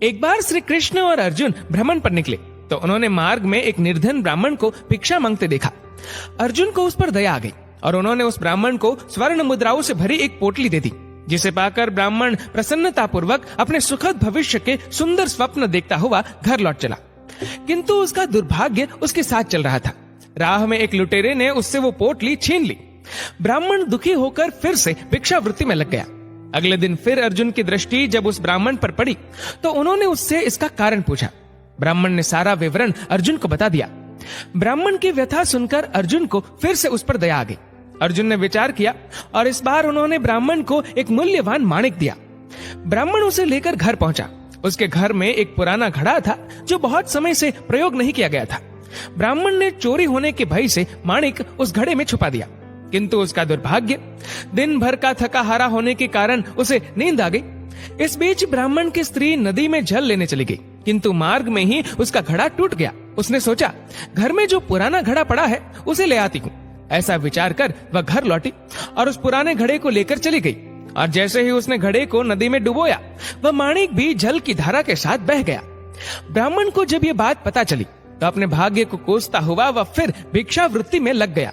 एक बार श्री कृष्ण और अर्जुन भ्रमण पर निकले तो उन्होंने मार्ग में एक निर्धन ब्राह्मण को भिक्षा मांगते देखा। अर्जुन को उस पर दया आ गई और उन्होंने उस ब्राह्मण को स्वर्ण मुद्राओं से भरी एक पोटली दे दी, जिसे पाकर ब्राह्मण प्रसन्नता पूर्वक अपने सुखद भविष्य के सुंदर स्वप्न देखता हुआ घर लौट चला। किंतु उसका दुर्भाग्य उसके साथ चल रहा था। राह में एक लुटेरे ने उससे वो पोटली छीन ली। ब्राह्मण दुखी होकर फिर से भिक्षावृत्ति में लग गया। अगले दिन फिर अर्जुन की दृष्टि जब उस ब्राह्मण पर पड़ी तो उन्होंने उससे इसका कारण पूछा। ब्राह्मण ने सारा विवरण अर्जुन को बता दिया। ब्राह्मण की व्यथा सुनकर अर्जुन को फिर से उस पर दया आ गई। अर्जुन ने विचार किया और इस बार उन्होंने ब्राह्मण को एक मूल्यवान माणिक दिया। ब्राह्मण उसे लेकर घर पहुंचा। उसके घर में एक पुराना घड़ा था जो बहुत समय से प्रयोग नहीं किया गया था। ब्राह्मण ने चोरी होने के भय से माणिक उस घड़े में छुपा दिया, किंतु उसका दुर्भाग्य, दिन भर का थका हारा होने के कारण उसे नींद आ गई। इस बीच ब्राह्मण की स्त्री नदी में जल लेने चली गई, किंतु मार्ग में ही उसका घड़ा टूट गया। उसने सोचा, घर में जो पुराना घड़ा पड़ा है उसे ले आती हूँ। ऐसा विचार कर वह घर लौटी और उस पुराने घड़े को लेकर चली गई। और जैसे ही उसने घड़े को नदी में डुबोया, वह माणिक भी जल की धारा के साथ बह गया। ब्राह्मण को जब ये बात पता चली तो अपने भाग्य को कोसता हुआ वह फिर भिक्षावृत्ति में लग गया।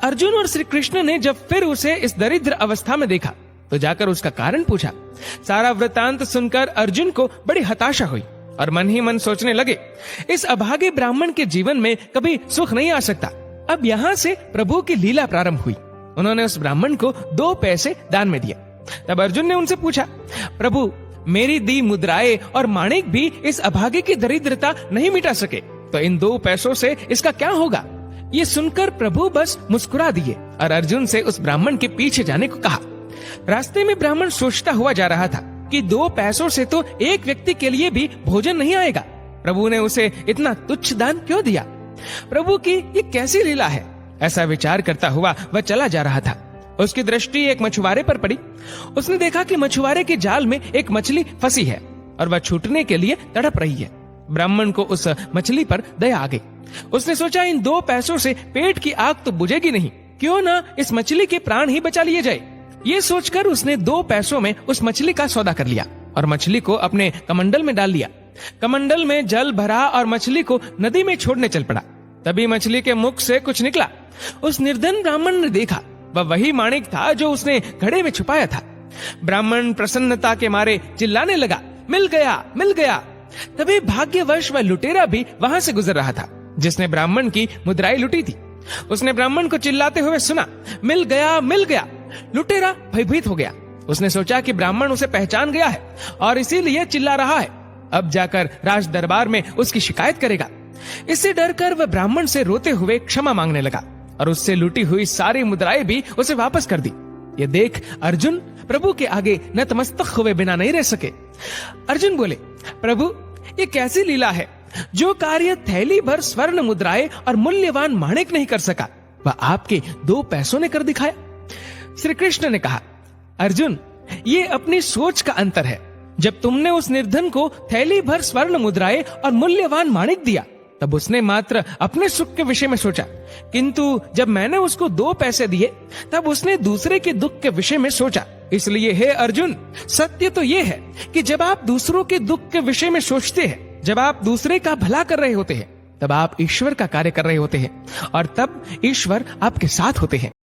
अर्जुन और श्री कृष्ण ने जब फिर उसे इस दरिद्र अवस्था में देखा तो जाकर उसका कारण पूछा। सारा वृतांत सुनकर अर्जुन को बड़ी हताशा हुई और मन ही मन सोचने लगे, इस अभागे ब्राह्मण के जीवन में कभी सुख नहीं आ सकता। अब यहाँ से प्रभु की लीला प्रारंभ हुई। उन्होंने उस ब्राह्मण को 2 पैसे दान में दिए। तब अर्जुन ने उनसे पूछा, प्रभु, मेरी दी मुद्राएं और माणिक भी इस अभागे की दरिद्रता नहीं मिटा सके, तो इन 2 पैसों से इसका क्या होगा? ये सुनकर प्रभु बस मुस्कुरा दिए और अर्जुन से उस ब्राह्मण के पीछे जाने को कहा। रास्ते में ब्राह्मण सोचता हुआ जा रहा था कि 2 पैसों से तो एक व्यक्ति के लिए भी भोजन नहीं आएगा। प्रभु ने उसे इतना तुच्छ दान क्यों दिया? प्रभु की ये कैसी लीला है? ऐसा विचार करता हुआ वह चला जा रहा था। उसकी दृष्टि एक मछुआरे पर पड़ी। उसने देखा कि मछुआरे के जाल में एक मछली फंसी है और वह छूटने के लिए तड़प रही है। ब्राह्मण को उस मछली पर दया आ गई। उसने सोचा, इन 2 पैसों से पेट की आग तो बुझेगी नहीं, क्यों ना इस मछली के प्राण ही बचा लिए जाए। ये सोचकर उसने 2 पैसों में उस मछली का सौदा कर लिया और मछली को अपने कमंडल में डाल लिया। कमंडल में जल भरा और मछली को नदी में छोड़ने चल पड़ा। तभी मछली के मुख से कुछ निकला। उस निर्धन ब्राह्मण ने देखा, वह वही माणिक था जो उसने घड़े में छुपाया था। ब्राह्मण प्रसन्नता के मारे चिल्लाने लगा, मिल गया, मिल गया। तभी भाग्यवश वह लुटेरा भी वहां से गुजर रहा था जिसने ब्राह्मण की मुद्राएं लुटी थी। उसने ब्राह्मण को चिल्लाते हुए सुना, मिल गया, मिल गया। लुटेरा भयभीत हो गया। उसने सोचा कि ब्राह्मण उसे पहचान गया है और इसीलिए चिल्ला रहा है। अब जाकर राज दरबार में उसकी शिकायत करेगा। इससे डरकर वह ब्राह्मण से रोते हुए क्षमा मांगने लगा और उससे लूटी हुई सारी मुद्राएं भी उसे वापस कर दी। ये देख अर्जुन प्रभु के आगे नतमस्तक हुए बिना नहीं रह सके। अर्जुन बोले, प्रभु, ये कैसी लीला है? जो कार्य थैली भर स्वर्ण मुद्राएं और मूल्यवान माणिक नहीं कर सका, वह आपके 2 पैसों ने कर दिखाया। श्री कृष्ण ने कहा, अर्जुन, ये अपनी सोच का अंतर है। जब तुमने उस निर्धन को थैली भर स्वर्ण मुद्राएं और मूल्यवान माणिक दिया, तब उसने मात्र अपने सुख के विषय में सोचा, किंतु जब मैंने उसको 2 पैसे दिए तब उसने दूसरे के दुख के विषय में सोचा। इसलिए हे अर्जुन, सत्य तो ये है कि जब आप दूसरों के दुख के विषय में सोचते हैं, जब आप दूसरे का भला कर रहे होते हैं, तब आप ईश्वर का कार्य कर रहे होते हैं और तब ईश्वर आपके साथ होते हैं।